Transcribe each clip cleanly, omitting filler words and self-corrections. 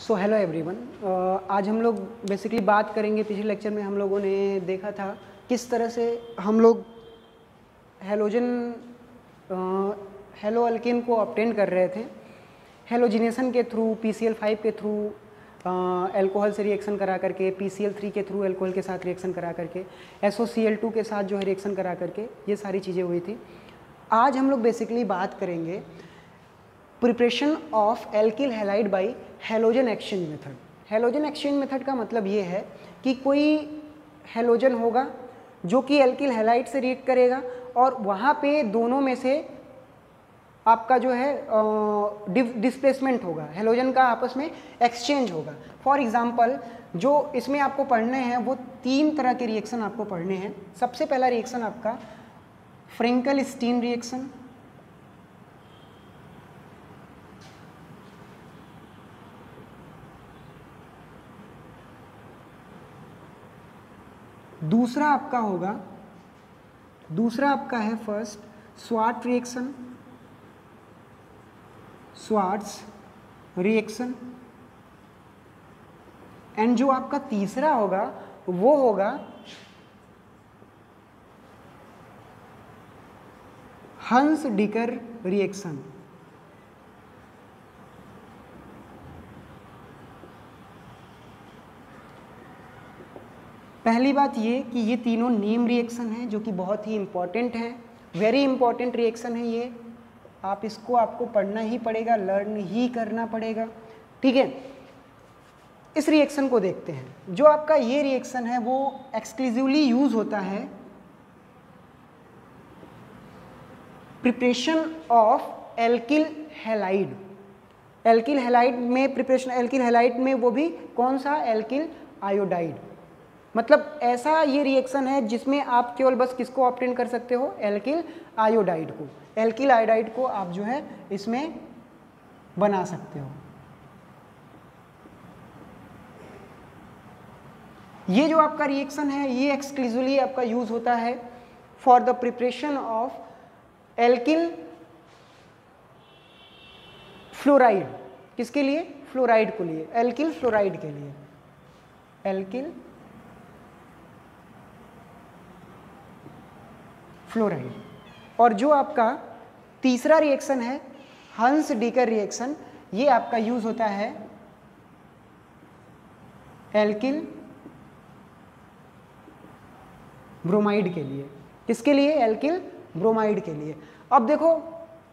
So hello everyone, आज हम लोग बेसिकली बात करेंगे। पिछले लेक्चर में हम लोगों ने देखा था किस तरह से हम लोग हेलो अल्केन को ऑब्टेन कर रहे थे हेलोजिनेशन के थ्रू, PCl5 के थ्रू अल्कोहल से रिएक्शन करा करके, PCl3 के थ्रू अल्कोहल के साथ रिएक्शन करा करके, SOCl2 के साथ जो है रिएक्शन करा करके, ये सारी चीज़ें हुई थी। आज हम लोग बेसिकली बात करेंगे preparation of alkyl halide by halogen exchange method. Halogen exchange method का मतलब ये है कि कोई हेलोजन होगा जो कि एल्किल हैलाइड से रिएक्ट करेगा और वहाँ पे दोनों में से आपका जो है डिस्प्लेसमेंट होगा, हेलोजन का आपस में एक्सचेंज होगा। फॉर एग्जांपल जो इसमें आपको पढ़ने हैं वो 3 तरह के रिएक्शन आपको पढ़ने हैं। सबसे पहला रिएक्शन आपका फ्रेंकल स्टीन रिएक्शन, दूसरा आपका है first Swarts reaction, Swarts reaction, and जो आपका तीसरा होगा वो होगा हंस-डिकर रिएक्शन। पहली बात ये कि ये तीनों नेम रिएक्शन हैं जो कि बहुत ही इंपॉर्टेंट हैं, वेरी इंपॉर्टेंट रिएक्शन है ये। आप इसको आपको पढ़ना ही पड़ेगा, लर्न ही करना पड़ेगा, ठीक है। इस रिएक्शन को देखते हैं। जो आपका ये रिएक्शन है वो एक्सक्लूसिवली यूज होता है preparation of alkyl halide. Alkyl halide में प्रिपरेशन, एल्किल हैलाइड में वो भी कौन सा, एल्किल आयोडाइड। मतलब ऐसा ये रिएक्शन है जिसमें आप केवल बस किसको ऑब्टेन कर सकते हो, एल्किल आयोडाइड को। एल्किल आयोडाइड को आप जो है इसमें बना सकते हो। ये जो आपका रिएक्शन है ये एक्सक्लूसिवली आपका यूज होता है for the preparation of alkyl fluoride. किसके लिए, फ्लोराइड को लिए, एल्किल फ्लोराइड के लिए, एल्किल फ्लोराइड। और जो आपका तीसरा रिएक्शन है हंस-डिकर रिएक्शन, ये आपका यूज होता है एल्किल ब्रोमाइड के लिए। किसके लिए, एल्किल ब्रोमाइड के लिए। अब देखो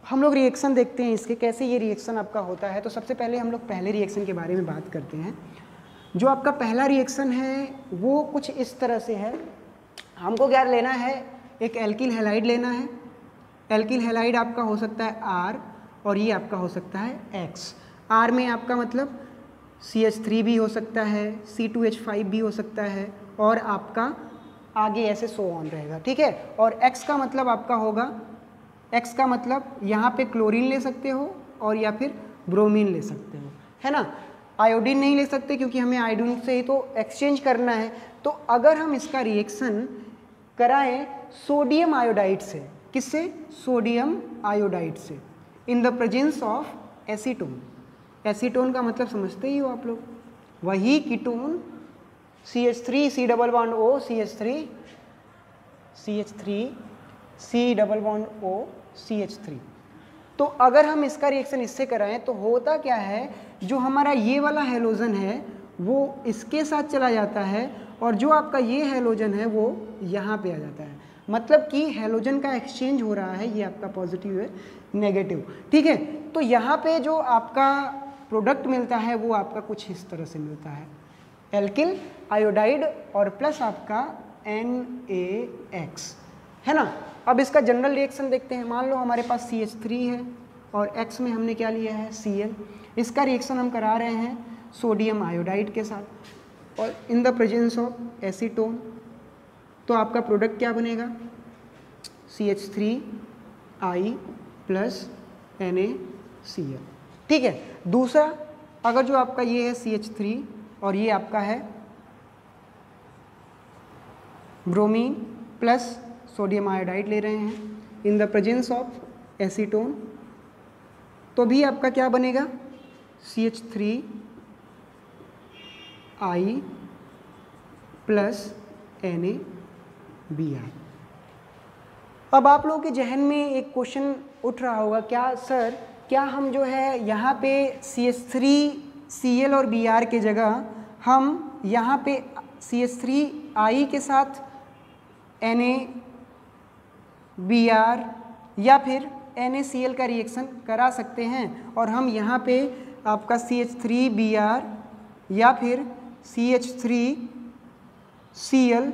हम लोग रिएक्शन देखते हैं इसके, कैसे ये रिएक्शन आपका होता है। तो सबसे पहले हम लोग पहले रिएक्शन के बारे में बात करते हैं। जो आपका पहला रिएक्शन है वो कुछ इस तरह से है। हमको क्या लेना है, एक एल्किल हैलाइड लेना है। एल्किल हैलाइड आपका हो सकता है R और ये आपका हो सकता है X। R में आपका मतलब CH3 भी हो सकता है, C2H5 भी हो सकता है और आपका आगे ऐसे सो ऑन रहेगा, ठीक है। और X का मतलब आपका होगा, X का मतलब यहाँ पे क्लोरीन ले सकते हो और या फिर ब्रोमीन ले सकते हो, है ना। आयोडीन नहीं ले सकते क्योंकि हमें आयोडीन से ही तो एक्सचेंज करना है। तो अगर हम इसका रिएक्शन कराएं सोडियम आयोडाइड से, किससे, सोडियम आयोडाइड से, in the presence of acetone. Acetone का मतलब समझते ही हो आप लोग, वही ketone CH3 C double bond O CH3 C double bond O CH3। तो अगर हम इसका रिएक्शन इससे कराएं तो होता क्या है, जो हमारा ये वाला हेलोजन है वो इसके साथ चला जाता है और जो आपका ये हेलोजन है वो यहाँ पे आ जाता है। मतलब कि हेलोजन का एक्सचेंज हो रहा है, ये आपका पॉजिटिव है, नेगेटिव, ठीक है। तो यहाँ पे जो आपका प्रोडक्ट मिलता है वो आपका कुछ इस तरह से मिलता है, एल्किल आयोडाइड और प्लस आपका NaX, है ना। अब इसका जनरल रिएक्शन देखते हैं। मान लो हमारे पास CH3 है और X में हमने क्या लिया है, Cl। इसका रिएक्शन हम करा रहे हैं सोडियम आयोडाइड के साथ और in the presence of acetone. तो आपका प्रोडक्ट क्या बनेगा, CH3I प्लस NaCl, ठीक है। दूसरा, अगर जो आपका ये है CH3 और ये आपका है ब्रोमीन प्लस सोडियम आयोडाइड ले रहे हैं in the presence of acetone, तो भी आपका क्या बनेगा, CH3 आई प्लस NaBr। अब आप लोगों के जहन में एक क्वेश्चन उठ रहा होगा, क्या सर क्या हम जो है यहाँ पे CH3Cl और Br के जगह हम यहाँ पे CH3I के साथ NaBr या फिर NaCl का रिएक्शन करा सकते हैं और हम यहाँ पे आपका CH3Br या फिर CH3Cl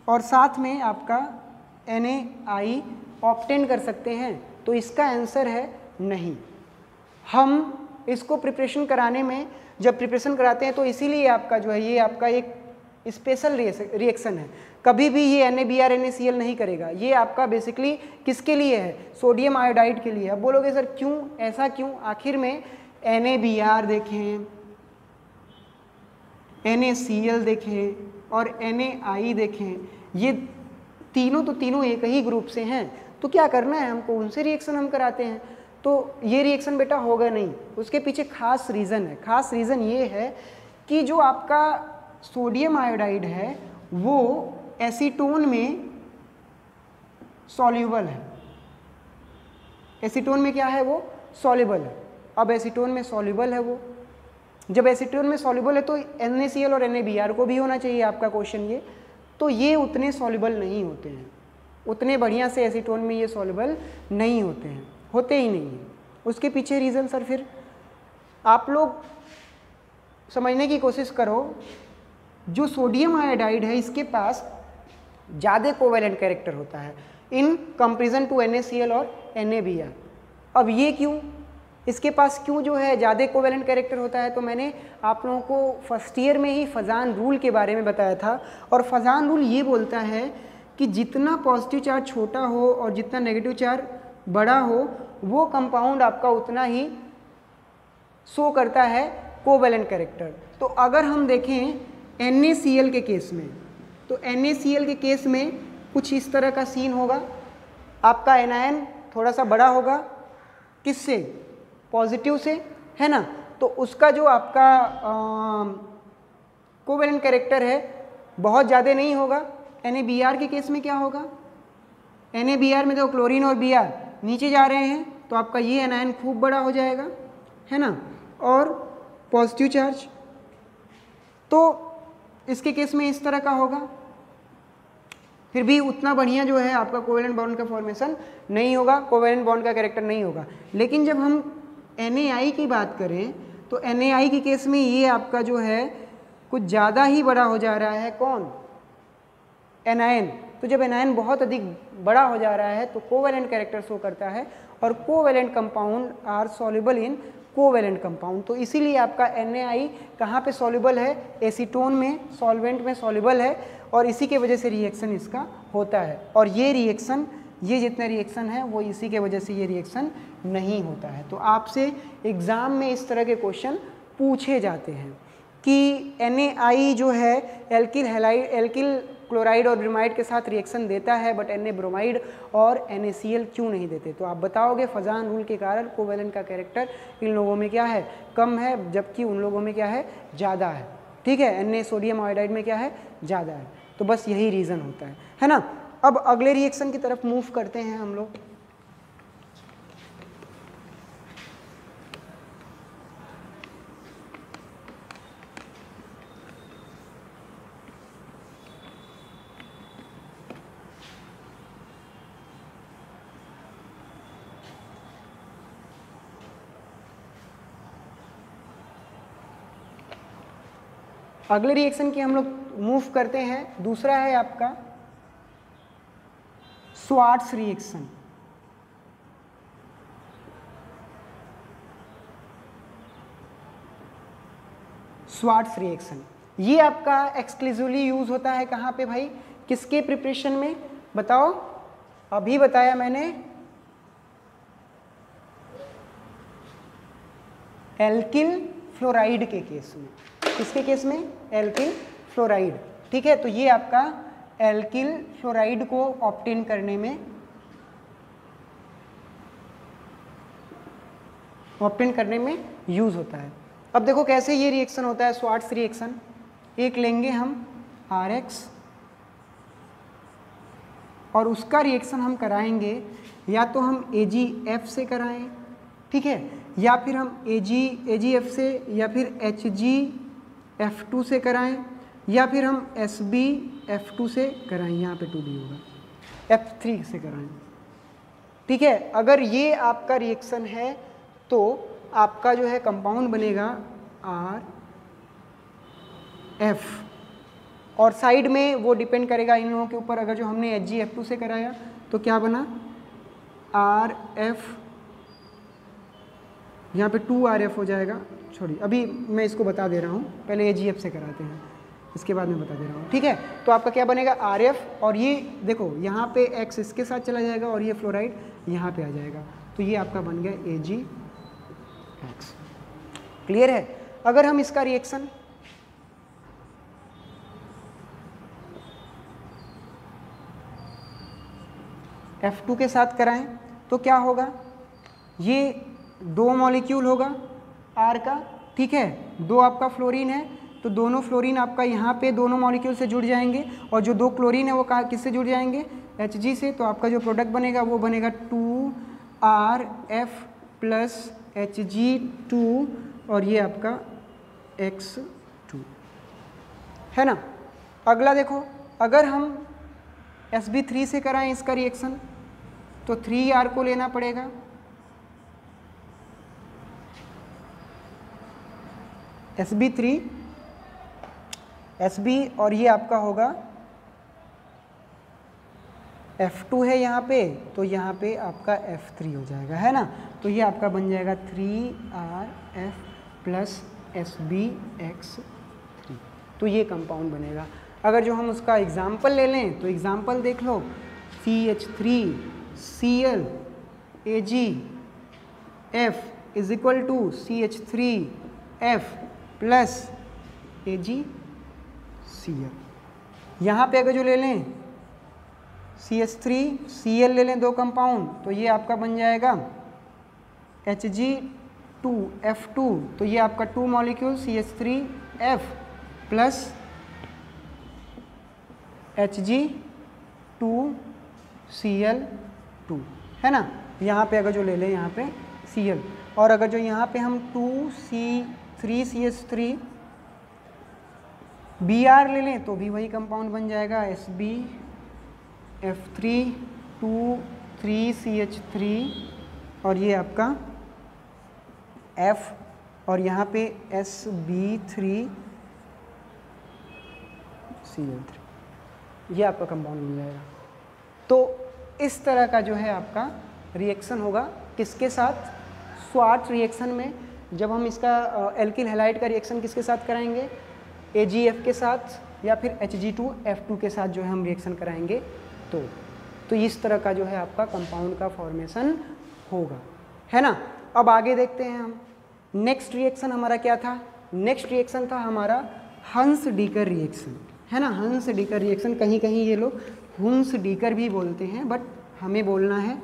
और साथ में आपका NaI ऑब्टेन कर सकते हैं? तो इसका आंसर है नहीं। हम इसको प्रिपरेशन कराने में जब प्रिपरेशन कराते हैं तो इसीलिए आपका जो है ये आपका एक स्पेशल रिएक्शन है। कभी भी ये NaBr NaCl नहीं करेगा। ये आपका बेसिकली किसके लिए है? सोडियम आयोडाइड के लिए। अब बोलोगे सर क्यों, ऐसा क्यों? आखिर में NaBr देखें, NaCl देखें और NaI देखें, ये तीनों एक ही ग्रुप से हैं। तो क्या करना है हमको, उनसे रिएक्शन हम कराते हैं। तो ये रिएक्शन बेटा होगा नहीं। उसके पीछे खास रीज़न है। खास रीज़न ये है कि जो आपका सोडियम आयोडाइड है वो एसीटोन में सॉल्युबल है। एसीटोन में क्या है? वो सॉल्युबल है। अब एसीटोन में सॉल्युबल है वो, जब एसीटोन में सॉल्युबल है तो NaCl और NaBr को भी होना चाहिए आपका क्वेश्चन ये। तो ये उतने सॉल्युबल नहीं होते हैं, उतने बढ़िया से एसीटोन में ये सॉल्युबल नहीं होते हैं, होते ही नहीं हैं। उसके पीछे रीज़न सर फिर आप लोग समझने की कोशिश करो। जो सोडियम आयोडाइड है इसके पास ज़्यादा कोवेलेंट कैरेक्टर होता है इन कंपेरिजन टू NaCl और NaBr। अब ये क्यों, इसके पास क्यों जो है ज़्यादा कोवेलेंट कैरेक्टर होता है? तो मैंने आप लोगों को फर्स्ट ईयर में ही फजान रूल के बारे में बताया था। और फजान रूल ये बोलता है कि जितना पॉजिटिव चार्ज छोटा हो और जितना नेगेटिव चार्ज बड़ा हो वो कंपाउंड आपका उतना ही शो करता है कोवेलेंट कैरेक्टर। तो अगर हम देखें NaCl के केस में, तो NaCl के केस में कुछ इस तरह का सीन होगा। आपका एनायन थोड़ा सा बड़ा होगा, किससे? पॉजिटिव से, है ना। तो उसका जो आपका कोवेलेंट कैरेक्टर है बहुत ज़्यादा नहीं होगा। NaBr के केस में क्या होगा? NaBr में तो क्लोरीन और Br नीचे जा रहे हैं तो आपका ये एनायन खूब बड़ा हो जाएगा, है ना। और पॉजिटिव चार्ज तो इसके केस में इस तरह का होगा, फिर भी उतना बढ़िया जो है आपका कोवेलेंट बॉन्ड का फॉर्मेशन नहीं होगा, कोवेलेंट बॉन्ड का कैरेक्टर नहीं होगा। लेकिन जब हम NaI की बात करें तो NaI के केस में ये आपका जो है कुछ ज़्यादा ही बड़ा हो जा रहा है। कौन? एनायन। तो जब एनायन बहुत अधिक बड़ा हो जा रहा है तो कोवेलेंट कैरेक्टर शो करता है और covalent compound are soluble in covalent compound. तो इसीलिए आपका NaI कहाँ पे सॉल्युबल है? एसीटोन में, सॉल्वेंट में सॉल्युबल है और इसी के वजह से रिएक्शन इसका होता है। और ये रिएक्शन, ये जितने रिएक्शन है वो इसी के वजह से ये रिएक्शन नहीं होता है। तो आपसे एग्ज़ाम में इस तरह के क्वेश्चन पूछे जाते हैं कि NaI जो है एल्किल क्लोराइड और ब्रोमाइड के साथ रिएक्शन देता है बट Na ब्रोमाइड और NaCl क्यों नहीं देते? तो आप बताओगे फजान रूल के कारण कोवेलेंट का कैरेक्टर इन लोगों में क्या है? कम है, जबकि उन लोगों में क्या है? ज़्यादा है। ठीक है, Na सोडियम आयोडाइड में क्या है? ज़्यादा है। तो बस यही रीज़न होता है ना। अब अगले रिएक्शन की तरफ मूव करते हैं हम लोग। अगले रिएक्शन की हम लोग मूव करते हैं। दूसरा है आपका स्वार्ट्स रिएक्शन। स्वार्ट्स रिएक्शन ये आपका एक्सक्लूसिवली यूज होता है कहाँ पे भाई? किसके प्रिपरेशन में? बताओ, अभी बताया मैंने, एल्किल फ्लोराइड के केस में। किसके केस में? Alkyl fluoride. ठीक है, तो ये आपका एल्किल फ्लोराइड को ऑब्टेन करने में यूज होता है। अब देखो कैसे ये रिएक्शन होता है, स्वार्ट्स रिएक्शन। एक लेंगे हम RX और उसका रिएक्शन हम कराएंगे या तो हम AgF से कराएं, ठीक है, या फिर हम AgF से या फिर HgF2 से कराएं, या फिर हम SbF2 से कराएं, यहाँ पे 2 भी होगा, F3 से कराएं, ठीक है। अगर ये आपका रिएक्शन है तो आपका जो है कंपाउंड बनेगा RF, और साइड में वो डिपेंड करेगा इन लोगों के ऊपर। अगर जो हमने HgF2 से कराया तो क्या बना RF, यहाँ पे 2RF हो जाएगा। छोड़िए, अभी मैं इसको बता दे रहा हूँ, पहले AgF से कराते हैं, इसके बाद मैं बता दे रहा हूँ, ठीक है। तो आपका क्या बनेगा RF, और ये देखो यहाँ पे X इसके साथ चला जाएगा और ये फ्लोराइड यहाँ पे आ जाएगा, तो ये आपका बन गया AgX। क्लियर है। अगर हम इसका रिएक्शन F2 के साथ कराएं तो क्या होगा, ये 2 मॉलिक्यूल होगा R का, ठीक है, 2 आपका फ्लोरीन है तो दोनों फ्लोरीन आपका यहाँ पे दोनों मॉलिक्यूल से जुड़ जाएंगे, और जो 2 क्लोरीन है वो किससे जुड़ जाएंगे, Hg से। तो आपका जो प्रोडक्ट बनेगा वो बनेगा 2RF प्लस Hg2, और ये आपका X2 है ना। अगला देखो, अगर हम Sb3 से कराएं इसका रिएक्शन तो 3R को लेना पड़ेगा, Sb3 Sb, और ये आपका होगा F2 है यहाँ पे, तो यहाँ पे आपका F3 हो जाएगा, है ना। तो ये आपका बन जाएगा 3RF प्लस SbX3, तो ये कंपाउंड बनेगा। अगर जो हम उसका एग्जाम्पल ले लें तो एग्जाम्पल देख लो, CH3Cl AgF is equal to CH3F plus AgCl। यहाँ पे अगर जो ले लें CH3Cl ले लें 2 कंपाउंड, तो ये आपका बन जाएगा Hg2F2, तो ये आपका 2 मॉलिक्यूल CH3F प्लस Hg2Cl2, है ना। यहाँ पे अगर जो ले लें यहाँ पे Cl, और अगर जो यहाँ पे हम 2C3CH3 Br ले लें तो भी वही कंपाउंड बन जाएगा SbF3 2,3CH3, और ये आपका F, और यहाँ पे Sb3Cl3, ये आपका कंपाउंड मिल जाएगा। तो इस तरह का जो है आपका रिएक्शन होगा, किसके साथ, स्वार्ट्ज रिएक्शन में। जब हम इसका एल्किल हैलाइड का रिएक्शन किसके साथ कराएंगे, AgF के साथ या फिर Hg2F2 के साथ जो है हम रिएक्शन कराएंगे, तो इस तरह का जो है आपका कंपाउंड का फॉर्मेशन होगा, है ना। अब आगे देखते हैं हम, नेक्स्ट रिएक्शन हमारा क्या था, नेक्स्ट रिएक्शन था हमारा हंस-डीकर रिएक्शन, है ना। हंस-डीकर रिएक्शन, कहीं कहीं ये लोग हुंस-डीकर भी बोलते हैं, बट हमें बोलना है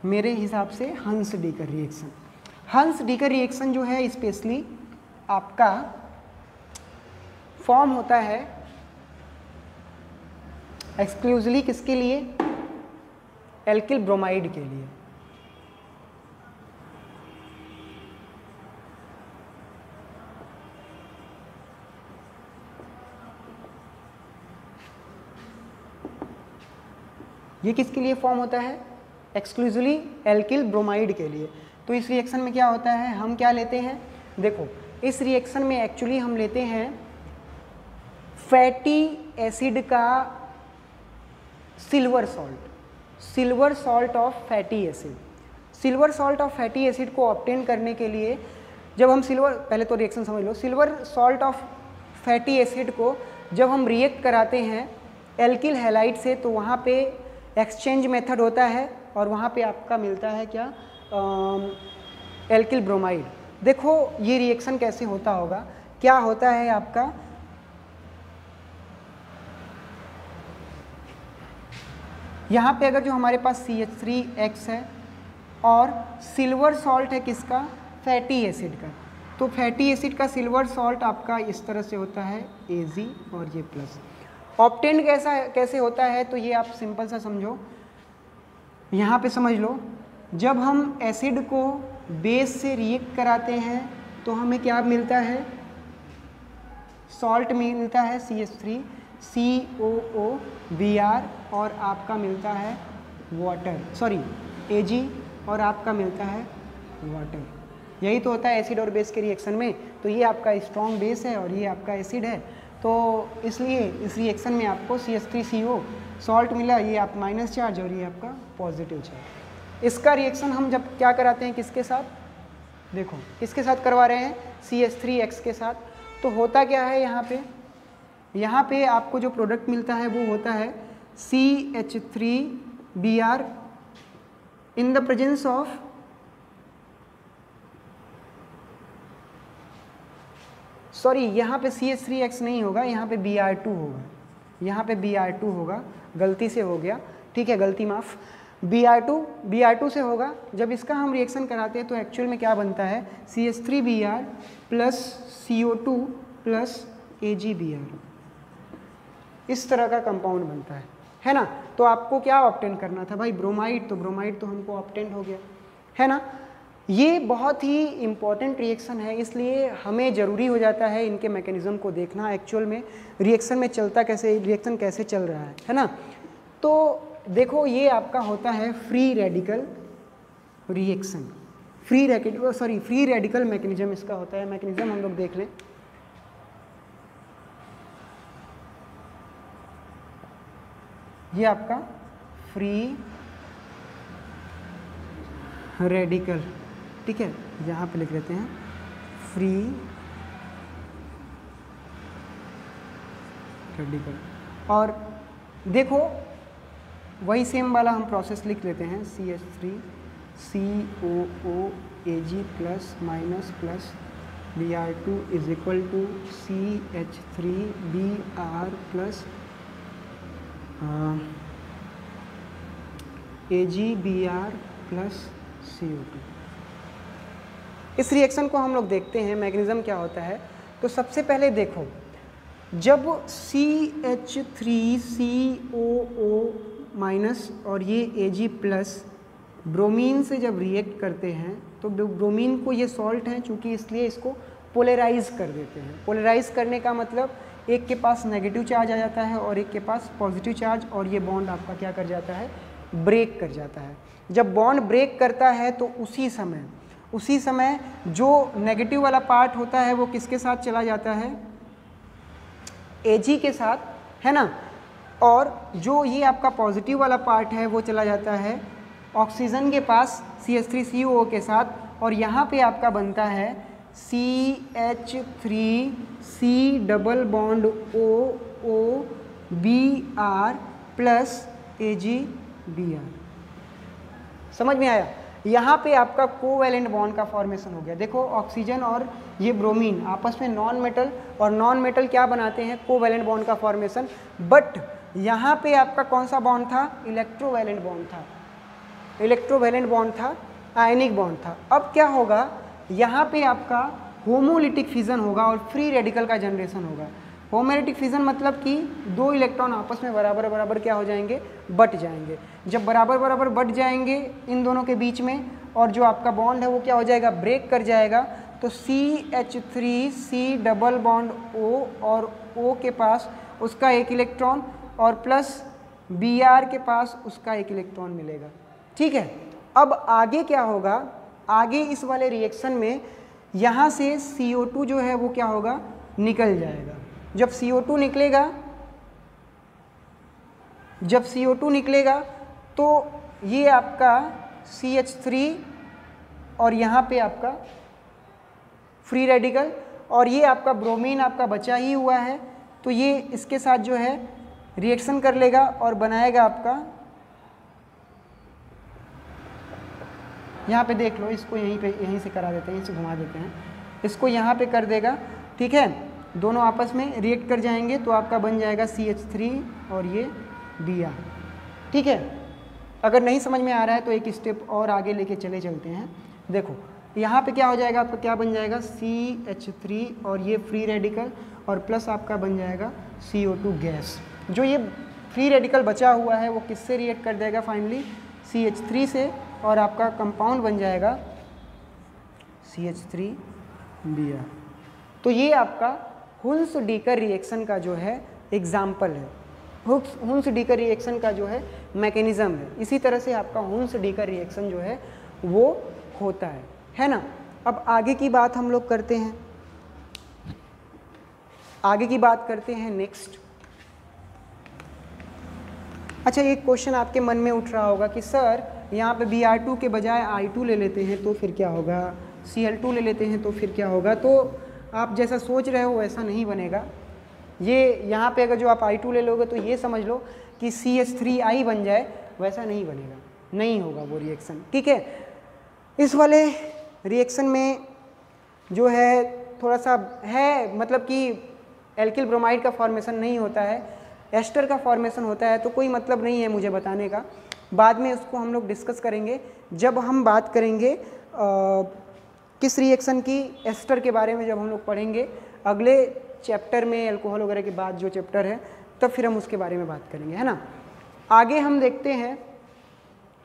मेरे हिसाब से हंस-डीकर रिएक्शन। हंस-डीकर रिएक्शन जो है स्पेशली आपका फॉर्म होता है एक्सक्लूसिवली किसके लिए, एल्किल ब्रोमाइड के लिए। ये किसके लिए फॉर्म होता है, एक्सक्लूसिवली एल्किल ब्रोमाइड के लिए। तो इस रिएक्शन में क्या होता है, हम क्या लेते हैं, देखो इस रिएक्शन में एक्चुअली हम लेते हैं फैटी एसिड का silver salt of fatty acid. Silver salt of fatty acid को ऑब्टेन करने के लिए जब हम पहले तो रिएक्शन समझ लो, silver salt of fatty acid को जब हम रिएक्ट कराते हैं एल्किल हैलाइड से, तो वहाँ पे एक्सचेंज मेथड होता है और वहाँ पे आपका मिलता है क्या, एल्किल ब्रोमाइड। देखो ये रिएक्शन कैसे होता होगा, क्या होता है आपका, यहाँ पे अगर जो हमारे पास CH3X है और सिल्वर सॉल्ट है किसका, फैटी एसिड का, तो फैटी एसिड का सिल्वर सॉल्ट आपका इस तरह से होता है Ag और ये प्लस। ऑप्टेन कैसे होता है, तो ये आप सिंपल सा समझो, यहाँ पे समझ लो, जब हम एसिड को बेस से रिएक्ट कराते हैं तो हमें क्या मिलता है, सॉल्ट मिलता है CH3 COO Br और आपका मिलता है वाटर, सॉरी Ag और आपका मिलता है वाटर। यही तो होता है एसिड और बेस के रिएक्शन में। तो ये आपका स्ट्रॉन्ग बेस है और ये आपका एसिड है, तो इसलिए इस रिएक्शन में आपको CH3CO सॉल्ट मिला, ये आप माइनस चार्ज और ये आपका पॉजिटिव चार्ज। इसका रिएक्शन हम जब क्या कराते हैं, किसके साथ, देखो किसके साथ करवा रहे हैं, CH3X के साथ। तो होता क्या है, यहाँ पे आपको जो प्रोडक्ट मिलता है वो होता है CH3Br in the presence of sorry, यहाँ पे CH3X नहीं होगा, यहाँ पे Br2 होगा, यहाँ पे Br2 होगा, गलती से हो गया, ठीक है, गलती माफ। Br2 से होगा। जब इसका हम रिएक्शन कराते हैं तो एक्चुअल में क्या बनता है, CH3Br plus CO2 plus AgBr, इस तरह का कंपाउंड बनता है ना। तो आपको क्या ऑब्टेन करना था भाई, ब्रोमाइड, तो ब्रोमाइड तो हमको ऑब्टेन हो गया, है ना। ये बहुत ही इम्पॉर्टेंट रिएक्शन है, इसलिए हमें ज़रूरी हो जाता है इनके मैकेनिज़्म को देखना, एक्चुअल में रिएक्शन में चलता कैसे, रिएक्शन कैसे चल रहा है ना। तो देखो ये आपका होता है free radical reaction, free radical mechanism इसका होता है। मैकेनिज्म हम लोग देख लें, ये आपका फ्री रेडिकल, ठीक है, यहाँ पे लिख लेते हैं फ्री रेडिकल। और देखो वही सेम वाला हम प्रोसेस लिख लेते हैं, CH3 COO Ag plus minus plus Br2 is equal to CH3Br plus AgBr plus CO2। इस रिएक्शन को हम लोग देखते हैं मैकेनिज्म क्या होता है। तो सबसे पहले देखो, जब CH3COO माइनस और ये Ag प्लस ब्रोमीन से जब रिएक्ट करते हैं तो ब्रोमीन को ये सॉल्ट है चूँकि, इसलिए इसको पोलराइज कर देते हैं। पोलराइज करने का मतलब एक के पास नेगेटिव चार्ज आ जाता है और एक के पास पॉजिटिव चार्ज, और ये बॉन्ड आपका क्या कर जाता है, ब्रेक कर जाता है। जब बॉन्ड ब्रेक करता है तो उसी समय जो नेगेटिव वाला पार्ट होता है वो किसके साथ चला जाता है, Ag के साथ, है ना। और जो ये आपका पॉजिटिव वाला पार्ट है वो चला जाता है ऑक्सीजन के पास CH3COO के साथ, और यहाँ पे आपका बनता है CH3C double bond OOBr plus AgBr। समझ में आया। यहाँ पे आपका कोवैलेंट बॉन्ड का फॉर्मेशन हो गया। देखो ऑक्सीजन और ये ब्रोमीन आपस में नॉन मेटल, और नॉन मेटल क्या बनाते हैं, कोवैलेंट बॉन्ड का फॉर्मेशन। बट यहाँ पे आपका कौन सा बॉन्ड था, इलेक्ट्रोवैलेंट बॉन्ड था, इलेक्ट्रोवैलेंट बॉन्ड था, आयनिक बॉन्ड था। अब क्या होगा, यहाँ पे आपका होमोलिटिक फिजन होगा और फ्री रेडिकल का जनरेशन होगा। होमोलिटिक फिजन मतलब कि दो इलेक्ट्रॉन आपस में बराबर बराबर क्या हो जाएंगे, बट जाएंगे। जब बराबर बराबर बट जाएंगे इन दोनों के बीच में, और जो आपका बॉन्ड है वो क्या हो जाएगा, ब्रेक कर जाएगा। तो CH3C डबल बॉन्ड O और O के पास उसका एक इलेक्ट्रॉन और प्लस Br के पास उसका एक इलेक्ट्रॉन मिलेगा, ठीक है। अब आगे क्या होगा, आगे इस वाले रिएक्शन में यहाँ से CO2 जो है वो क्या होगा, निकल जाएगा। जब CO2 निकलेगा तो ये आपका CH3 और यहाँ पे आपका फ्री रेडिकल, और ये आपका ब्रोमीन आपका बचा ही हुआ है, तो ये इसके साथ जो है रिएक्शन कर लेगा और बनाएगा आपका, यहाँ पे देख लो, इसको यहीं से करा देते हैं, इसे घुमा देते हैं, इसको यहाँ पे कर देगा, ठीक है। दोनों आपस में रिएक्ट कर जाएंगे तो आपका बन जाएगा CH3 और ये Br, ठीक है। अगर नहीं समझ में आ रहा है तो एक स्टेप और आगे लेके चलते हैं। देखो यहाँ पे क्या हो जाएगा आपका, क्या बन जाएगा CH3 और ये फ्री रेडिकल और प्लस आपका बन जाएगा CO2 गैस। जो ये फ्री रेडिकल बचा हुआ है वो किससे रिएक्ट कर देगा फाइनली, CH3 से, और आपका कंपाउंड बन जाएगा CH3Br। तो ये आपका हुन्स-डीकर रिएक्शन का जो है एग्जाम्पल है, हुन्स-डीकर रिएक्शन का जो है मैकेनिज्म है। इसी तरह से आपका हुन्स-डीकर रिएक्शन जो है वो होता है ना। अब आगे की बात हम लोग करते हैं, आगे की बात करते हैं नेक्स्ट। अच्छा, एक क्वेश्चन आपके मन में उठ रहा होगा कि सर यहाँ पे Br2 के बजाय I2 ले लेते हैं तो फिर क्या होगा, Cl2 ले लेते हैं तो फिर क्या होगा। तो आप जैसा सोच रहे हो वैसा नहीं बनेगा। ये यहाँ पे अगर जो आप I2 ले लोगे तो ये समझ लो कि CH3I बन जाए, वैसा नहीं बनेगा, नहीं होगा वो रिएक्शन, ठीक है। इस वाले रिएक्शन में जो है थोड़ा सा है, मतलब कि एल्किल ब्रोमाइड का फॉर्मेशन नहीं होता है, एस्टर का फॉर्मेशन होता है। तो कोई मतलब नहीं है मुझे बताने का, बाद में उसको हम लोग डिस्कस करेंगे जब हम बात करेंगे किस रिएक्शन की, एस्टर के बारे में जब हम लोग पढ़ेंगे अगले चैप्टर में, एल्कोहल वगैरह के बाद जो चैप्टर है तब फिर हम उसके बारे में बात करेंगे, है ना। आगे हम देखते हैं,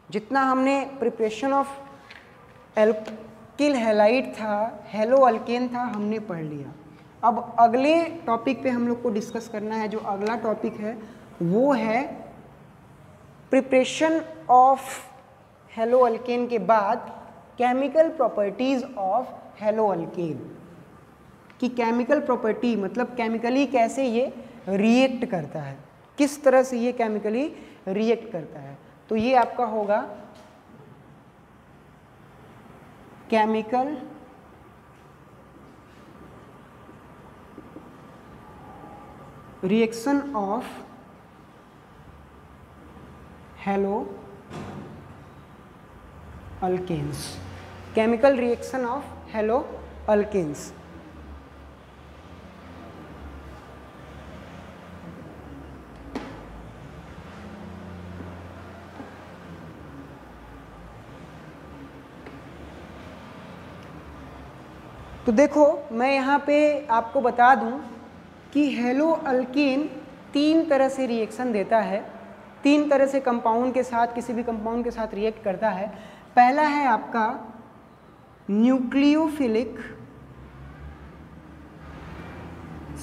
जितना हमने प्रिपरेशन ऑफ एल्किल हैलाइड था, हेलो अल्केन था, हमने पढ़ लिया। अब अगले टॉपिक पे हम लोग को डिस्कस करना है। जो अगला टॉपिक है वो है प्रिपरेशन ऑफ हेलो अल्केन के बाद chemical properties of hello alkane की। केमिकल प्रॉपर्टी मतलब केमिकली कैसे ये रिएक्ट करता है, किस तरह से ये केमिकली रिएक्ट करता है। तो ये आपका होगा chemical reaction of halo alkanes, chemical reaction of halo alkanes. तो देखो मैं यहाँ पे आपको बता दूँ कि हेलो अल्कीन 3 तरह से रिएक्शन देता है, 3 तरह से कंपाउंड के साथ, किसी भी कंपाउंड के साथ रिएक्ट करता है। पहला है आपका न्यूक्लियोफिलिक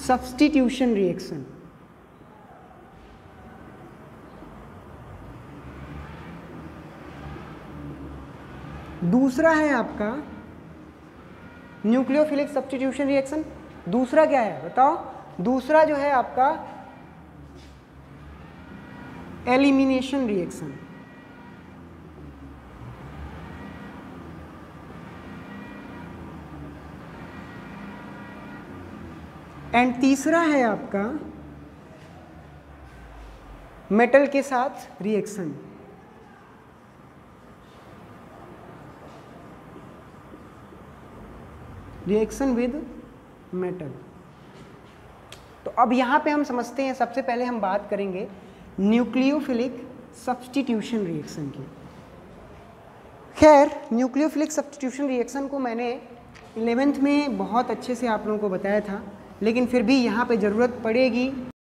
सब्स्टिट्यूशन रिएक्शन। दूसरा है आपका न्यूक्लियोफिलिक सब्स्टिट्यूशन रिएक्शन। दूसरा क्या है बताओ, दूसरा जो है आपका एलिमिनेशन रिएक्शन। एंड तीसरा है आपका मेटल के साथ रिएक्शन। Reaction with metal. तो अब यहाँ पे हम समझते हैं, सबसे पहले हम बात करेंगे न्यूक्लियोफिलिक सब्स्टिट्यूशन रिएक्शन की। खैर न्यूक्लियोफिलिक सब्स्टिट्यूशन रिएक्शन को मैंने 11th में बहुत अच्छे से आप लोगों को बताया था, लेकिन फिर भी यहाँ पे ज़रूरत पड़ेगी